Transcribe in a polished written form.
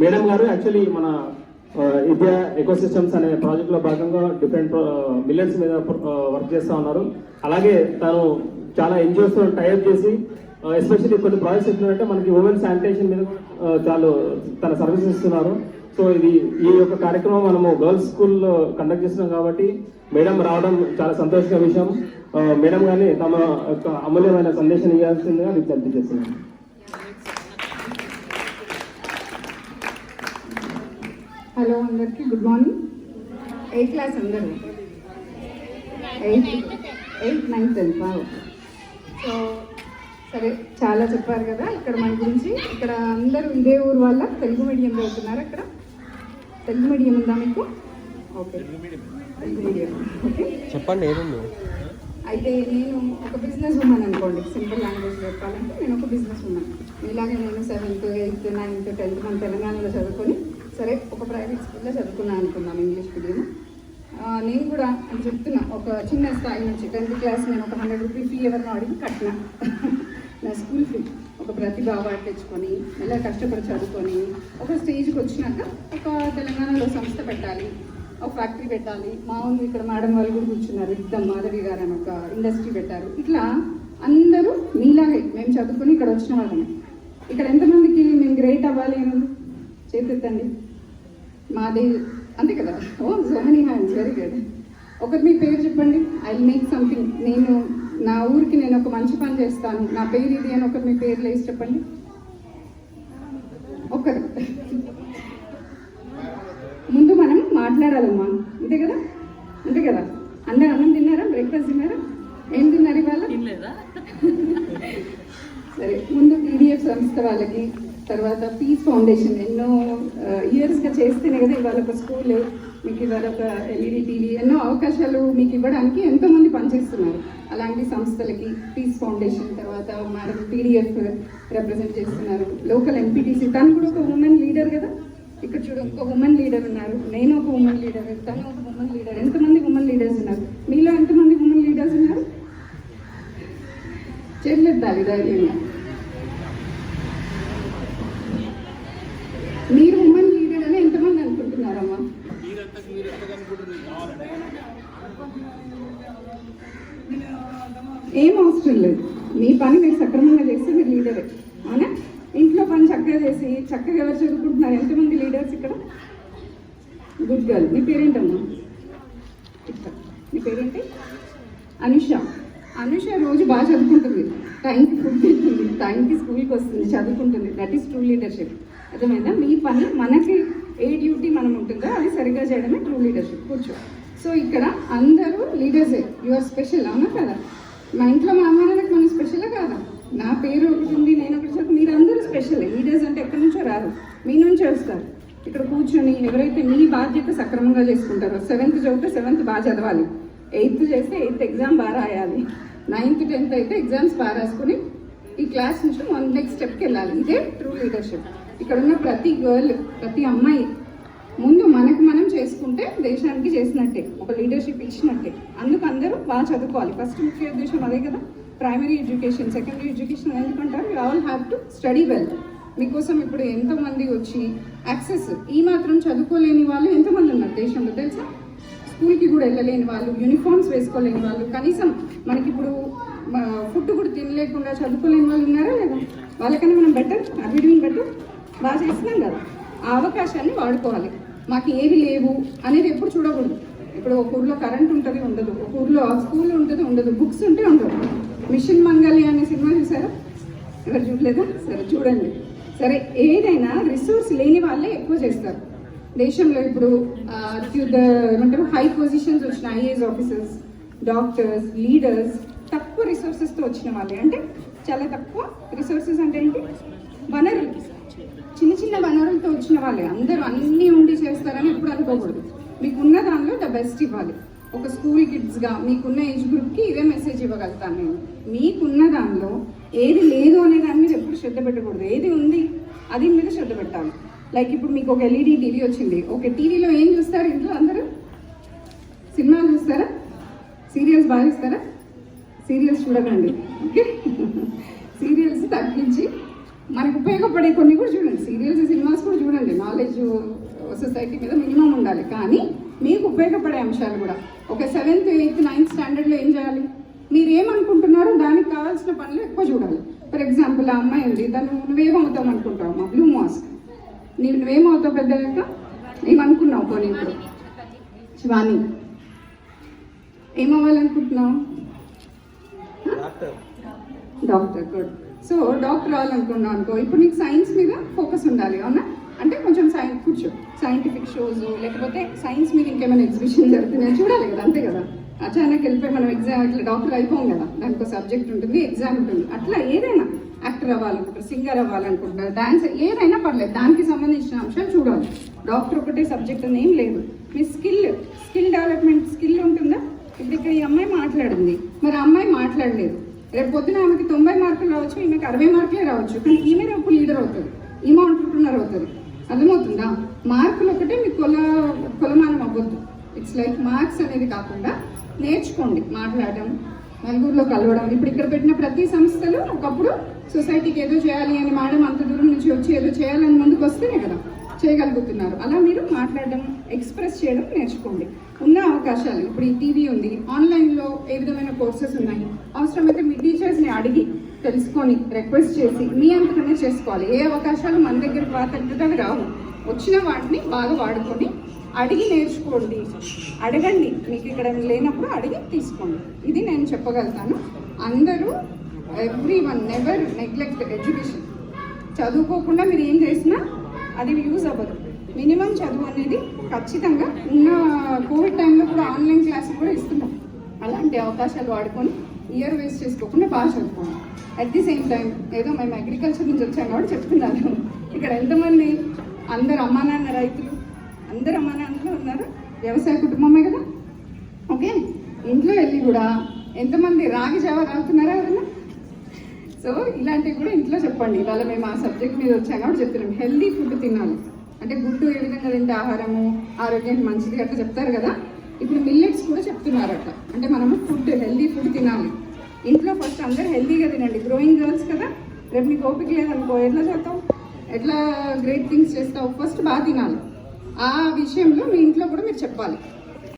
Madam గారు actually మన India ecosystems అనే ప్రాజెక్ట్లో భాగంగా డిఫరెంట్ మిల్లెట్స్ మీద వర్క్ చేస్తూ ఉన్నారు. అలాగే తను చాలా ఎన్జిఓస్తో టైప్ చేసి ఎస్పెషల్లీ కొన్ని ప్రాజెక్ట్స్ ఎట్లంటే మనకి ఉమెన్ శానిటేషన్ మీద చాలా తన సర్వీసెస్ ఇస్తున్నారు. సో ఈ యొక్క కార్యక్రమం మనము గర్ల్స్ స్కూల్లో కండక్ట్ చేస్తున్నాం కాబట్టి మేడం రావడం చాలా సంతోషకర విషయం. మేడం గారిని తమ యొక్క అమూల్యమైన సందేశం ఇవ్వాల్సిందిగా విజ్ఞప్తి చేస్తున్నాను. హలో అందరికీ గుడ్ మార్నింగ్. 8th క్లాస్ అందరూ 8th 9th 10th. సో సరే చాలా చెప్పారు కదా ఇక్కడ మన గురించి. ఇక్కడ అందరూ ఇదే ఊరు వాళ్ళ తెలుగు మీడియం చదువుతున్నారు. అక్కడ తెలుగు మీడియం ఉందా మీకు? Okay, Telugu medium. ఓకే చెప్పండి ఏముంది. అయితే నేను ఒక బిజినెస్ ఉమెన్ అనుకోండి, సింపుల్ లాంగ్వేజ్ చెప్పాలంటే నేను ఒక బిజినెస్ ఉమెన్. ఇలాగే నేను 7th 8th 9th 10th మన తెలంగాణలో చదువుకొని సరే ఒక ప్రైవేట్ స్కూల్లో చదువుకున్నాను అనుకున్నాం, ఇంగ్లీష్ మీడియం. నేను కూడా అని చెప్తున్నా, ఒక చిన్న స్థాయి నుంచి 10th క్లాస్ నేను ఒక 100 రూపీస్ ఫీ ఎవరినో అడిగి కట్టినా. నా స్కూల్ ఫీ ఒక ప్రతిభ అవార్డు తెచ్చుకొని ఇలా కష్టపడి చదువుకొని ఒక స్టేజ్కి వచ్చినాక ఒక తెలంగాణలో సంస్థ పెట్టాలి, ఒక ఫ్యాక్టరీ పెట్టాలి. మా ఊరు ఇక్కడ మేడం వాళ్ళు కూడా కూర్చున్నారు, ఇద్దం మాధవి గారు అని ఒక ఇండస్ట్రీ పెట్టారు. ఇట్లా అందరూ మీలాగే మేము చదువుకొని ఇక్కడ వచ్చిన వాళ్ళని. ఇక్కడ ఎంతమందికి మేము గ్రేట్ అవ్వాలి అని చేతిద్దండి? మాది అంతే కదా. Oh so many hands, very good. ఒకటి మీ పేరు చెప్పండి. I make something. నేను నా ఊరికి నేను ఒక మంచి పని చేస్తాను, నా పేరు ఇది అని ఒకటి మీ పేర్లు వేసి చెప్పండి. ఒకరు ముందు మనం మాట్లాడాలమ్మా, అంతే కదా, అంతే కదా. అందరు అన్నం తిన్నారా? బ్రేక్ఫాస్ట్ తిన్నారా? ఏం తిన్నారు ఇవాళ? సరే, ముందు PDF సంస్థ వాళ్ళకి, తర్వాత పీస్ ఫౌండేషన్ ఎన్నో ఇయర్స్గా చేస్తేనే కదా ఇవాళ ఒక స్కూల్, మీకు ఇవాళ ఒక LED టీవీ, ఎన్నో అవకాశాలు మీకు ఇవ్వడానికి ఎంతోమంది పనిచేస్తున్నారు. అలాంటి సంస్థలకి పీస్ ఫౌండేషన్, తర్వాత మేడం PDF రిప్రజెంట్ చేస్తున్నారు. లోకల్ MPTC, తను కూడా ఒక ఉమెన్ లీడర్ కదా. ఇక్కడ చూడ ఒక ఉమెన్ లీడర్ ఉన్నారు, నేను ఒక ఉమెన్ లీడర్, తను ఒక ఉమెన్ లీడర్. ఎంతమంది ఉమెన్ లీడర్స్ ఉన్నారు? మీలో ఎంతమంది ఉమెన్ లీడర్స్ ఉన్నారు? చేతులెత్తాలి ధైర్యంగా. మీరు ఉమెన్ లీడర్ అని ఎంతమంది అనుకుంటున్నారమ్మా? ఏం అవసరం లేదు, మీ పని మీరు సక్రమంగా చేస్తే మీరు లీడరే, అవునా? ఇంట్లో పని చక్కగా చేసి చక్కగా ఎవరు చదువుకుంటున్నారు? ఎంతమంది లీడర్స్ ఇక్కడ? Good girl. మీ పేరేంటమ్మా? మీ పేరేంటి? అనుష. అనుష రోజు బాగా చదువుకుంటుంది, టైంకి ఫుడ్ తింటుంది, టైంకి స్కూల్కి వస్తుంది, చదువుకుంటుంది. That is true leadership. అర్థమైందా? మీ పని మనకి ఏ డ్యూటీ మనం ఉంటుందో అది సరిగ్గా చేయడమే ట్రూ లీడర్షిప్. కూర్చో. సో ఇక్కడ అందరూ లీడర్సే. యు ఆర్ స్పెషల్, అవునా కదా? మా ఇంట్లో మా అమ్మ నాన్నకి మనం స్పెషలే కాదా? నా పేరు ఒకటి ఉంది, నేను ఒకటి చెప్పి, మీరు అందరూ స్పెషల్. లీడర్స్ అంటే ఎక్కడి నుంచో రారు, మీ నుంచే వస్తారు. ఇక్కడ కూర్చొని ఎవరైతే మీ బాధ్యత సక్రమంగా చేసుకుంటారో, 7th చదివితే 7th బాగా చదవాలి, 8th చేస్తే 8th ఎగ్జామ్ బాగా రాయాలి, 9th 10th అయితే ఎగ్జామ్స్ బాగా రాసుకుని ఈ క్లాస్ నుంచి నెక్స్ట్ స్టెప్కి వెళ్ళాలి. ఇదే ట్రూ లీడర్షిప్. ఇక్కడ ఉన్న ప్రతి గర్ల్, ప్రతి అమ్మాయి ముందు మనకు మనం చేసుకుంటే దేశానికి చేసినట్టే, ఒక లీడర్షిప్ ఇచ్చినట్టే. అందుకు అందరూ బాగా చదువుకోవాలి. ఫస్ట్ ముఖ్య ఉద్దేశం అదే కదా. ప్రైమరీ ఎడ్యుకేషన్, సెకండరీ ఎడ్యుకేషన్ ఎందుకంటారు? You all have to study well. మీకోసం ఇప్పుడు ఎంతోమంది వచ్చి యాక్సెస్, ఈ మాత్రం చదువుకోలేని వాళ్ళు ఎంతమంది ఉన్నారు దేశంలో తెలుసా? స్కూల్కి కూడా వెళ్ళలేని వాళ్ళు, యూనిఫామ్స్ వేసుకోలేని వాళ్ళు, కనీసం మనకి ఇప్పుడు ఫుడ్ కూడా తినలేకుండా చదువుకోలేని వాళ్ళు ఉన్నారా లేదా? వాళ్ళకన్నా మనం బెటర్, అవి డూయింగ్ బెటర్, బాగా చేస్తున్నాం కదా. ఆ అవకాశాన్ని వాడుకోవాలి. మాకు ఏవి లేవు అనేది ఎప్పుడు చూడకూడదు. ఇప్పుడు ఒక ఊర్లో కరెంట్ ఉంటుంది, ఉండదు. ఒక ఊర్లో స్కూల్ ఉంటుంది, ఉండదు. బుక్స్ ఉంటే ఉండదు. మిషన్ మంగళి అనే సినిమా చూసారా? ఎవరు చూడలేదా? సరే చూడండి. సరే, ఏదైనా రిసోర్స్ లేని వాళ్ళే ఎక్కువ చేస్తారు దేశంలో. ఇప్పుడు ఏమంటారు, హై పొజిషన్స్ వచ్చిన IAS ఆఫీసర్స్, డాక్టర్స్, లీడర్స్ తక్కువ రిసోర్సెస్తో వచ్చిన వాళ్ళే. అంటే చాలా తక్కువ రిసోర్సెస్ అంటే ఏంటి? వనరులు, చిన్న చిన్న వనరులతో వచ్చిన వాళ్ళే. అందరూ అన్నీ ఉండి చేస్తారని ఎప్పుడు అనుకోకూడదు. మీకున్న దానిలో ద బెస్ట్ ఇవ్వాలి. ఒక స్కూల్ కిడ్స్గా మీకున్న ఏజ్ గ్రూప్కి ఇదే మెసేజ్ ఇవ్వగలుగుతాను నేను. మీకున్న దానిలో ఏది లేదు అనే దాని మీద ఎప్పుడు శ్రద్ధ పెట్టకూడదు. ఏది ఉంది అది మీద శ్రద్ధ పెట్టాలి. లైక్ ఇప్పుడు మీకు ఒక LED టీవీ వచ్చింది. ఓకే, టీవీలో ఏం చూస్తారు ఇంట్లో అందరూ? సినిమాలు చూస్తారా? సీరియల్స్ బాగా ఇస్తారా? సీరియల్స్ చూడకండి, ఓకే? సీరియల్స్ తగ్గించి మనకు ఉపయోగపడే కొన్ని కూడా చూడండి. సీరియల్స్ సినిమాస్ కూడా చూడండి. నాలుగు సొసైటీ మీద మినిమం ఉండాలి. కానీ మీకు ఉపయోగపడే అంశాలు కూడా ఒక 7th 8th 9th స్టాండర్డ్లో ఏం చేయాలి, మీరు ఏమనుకుంటున్నారో దానికి కావాల్సిన పనులు ఎక్కువ చూడాలి. ఫర్ ఎగ్జాంపుల్, ఆ అమ్మాయి ఉంది, దాన్ని నువ్వేమవుతావు అనుకుంటావు అమ్మా, బ్లూ మాస్క్, నువ్వేమవుతావు పెద్దగా, ఏమనుకున్నావు పోనీ ఇప్పుడు శివాని ఏమవ్వాలనుకుంటున్నావు? డాక్టర్. గుడ్. సో డాక్టర్ అవ్వాలనుకున్నావు అనుకో, ఇప్పుడు నీకు సైన్స్ మీద ఫోకస్ ఉండాలి, అవునా? అంటే కొంచెం కూర్చో, సైంటిఫిక్ షోస్ లేకపోతే సైన్స్ మీద ఇంకేమైనా ఎగ్జిబిషన్ జరుగుతున్నాయో చూడాలి కదా, అంతే కదా. అచానక్ వెళ్ళిపోయి మనం ఎగ్జామ్ ఇట్లా డాక్టర్ అయిపోం కదా, దానికి ఒక సబ్జెక్ట్ ఉంటుంది, ఎగ్జామ్ ఉంటుంది. అట్లా ఏదైనా యాక్టర్ అవ్వాలనుకుంటారు, సింగర్ అవ్వాలనుకుంటారు, డాన్స్, ఏదైనా పర్లేదు, దానికి సంబంధించిన అంశాలు చూడాలి. డాక్టర్ ఒకటే సబ్జెక్ట్ అని ఏం లేదు. మీ స్కిల్ డెవలప్మెంట్ స్కిల్ ఉంటుందా? ఇప్పుడు ఇక్కడ ఈ అమ్మాయి మాట్లాడింది, మరి ఆ అమ్మాయి మాట్లాడలేదు, రేపు పొద్దున ఆమెకి 90 మార్కులు రావచ్చు, ఈమెకి 60 మార్కులే రావచ్చు, కానీ ఈమె రేపు లీడర్ అవుతుంది, ఈమె ఆంట్రప్రెన్యూర్ అవుతుంది. అర్థమవుతుందా? మార్కులు ఒకటే మీకు కొలమానం అవ్వద్దు. ఇట్స్ లైక్ మార్క్స్ అనేది కాకుండా నేర్చుకోండి మాట్లాడడం, నలుగురిలో కలవడం. ఇప్పుడు ఇక్కడ పెట్టిన ప్రతి సంస్థలు ఒకప్పుడు సొసైటీకి ఏదో చేయాలి అని మేడం అంత దూరం నుంచి వచ్చి ఏదో చేయాలని ముందుకు వస్తేనే కదా చేయగలుగుతున్నారు. అలా మీరు మాట్లాడడం, ఎక్స్ప్రెస్ చేయడం నేర్చుకోండి. ఉన్న అవకాశాలు, ఇప్పుడు ఈ టీవీ ఉంది, ఆన్లైన్లో ఏ విధమైన కోర్సెస్ ఉన్నాయి, అవసరమైతే మీ టీచర్స్ని అడిగి తెలుసుకొని రిక్వెస్ట్ చేసి మీ అంతకనే చేసుకోవాలి. ఏ అవకాశాలు మన దగ్గరికి వాతవి రావు, వచ్చిన వాటిని బాగా వాడుకొని అడిగి నేర్చుకోండి. అడగండి, మీకు ఇక్కడ లేనప్పుడు అడిగి తీసుకోండి. ఇది నేను చెప్పగలుగుతాను. అందరూ ఎవ్రీవన్ నెవర్ నెగ్లెక్ట్ ఎడ్యుకేషన్. చదువుకోకుండా మీరు ఏం చేసినా అది యూజ్ అవ్వదు. మినిమం చదువు అనేది ఖచ్చితంగా ఉన్న కోవిడ్ టైంలో కూడా ఆన్లైన్ క్లాసులు కూడా ఇస్తున్నాం. అలాంటి అవకాశాలు వాడుకొని ఇయర్ వేస్ట్ చేసుకోకుండా బాగా చదువుకోండి. అట్ ది సేమ్ టైం ఏదో మేము అగ్రికల్చర్ నుంచి వచ్చాం కాబట్టి చెప్తున్నాను. ఇక్కడ ఎంతమంది, అందరు అమ్మా నాన్న రైతులు, అందరు అమ్మా నాన్నలు ఉన్నారు, వ్యవసాయ కుటుంబమే కదా. ఓకే, ఇంట్లో వెళ్ళి కూడా ఎంతమంది రాగి జావ తాగుతున్నారా ఎవరన్నా? సో ఇలాంటివి కూడా ఇంట్లో చెప్పండి. ఇవాళ మేము ఆ సబ్జెక్ట్ మీద వచ్చాం కాబట్టి చెప్తున్నాం. హెల్దీ ఫుడ్ తినాలి అంటే గుడ్డు ఏ విధంగా తింటే ఆహారము ఆరోగ్యానికి మంచిది అట్లా చెప్తారు కదా. ఇప్పుడు మిల్లెట్స్ కూడా చెప్తున్నారు అట్లా. అంటే మనము ఫుడ్, హెల్దీ ఫుడ్ తినాలి. ఇంట్లో ఫస్ట్ అందరూ హెల్దీగా తినండి. గ్రోయింగ్ గర్ల్స్ కదా, రేపు మీకు ఓపిక లేదనుకో ఎట్లా చేస్తావు, ఎట్లా గ్రేట్ థింగ్స్ చేస్తావు? ఫస్ట్ బాగా తినాలి. ఆ విషయంలో మీ ఇంట్లో కూడా మీరు చెప్పాలి.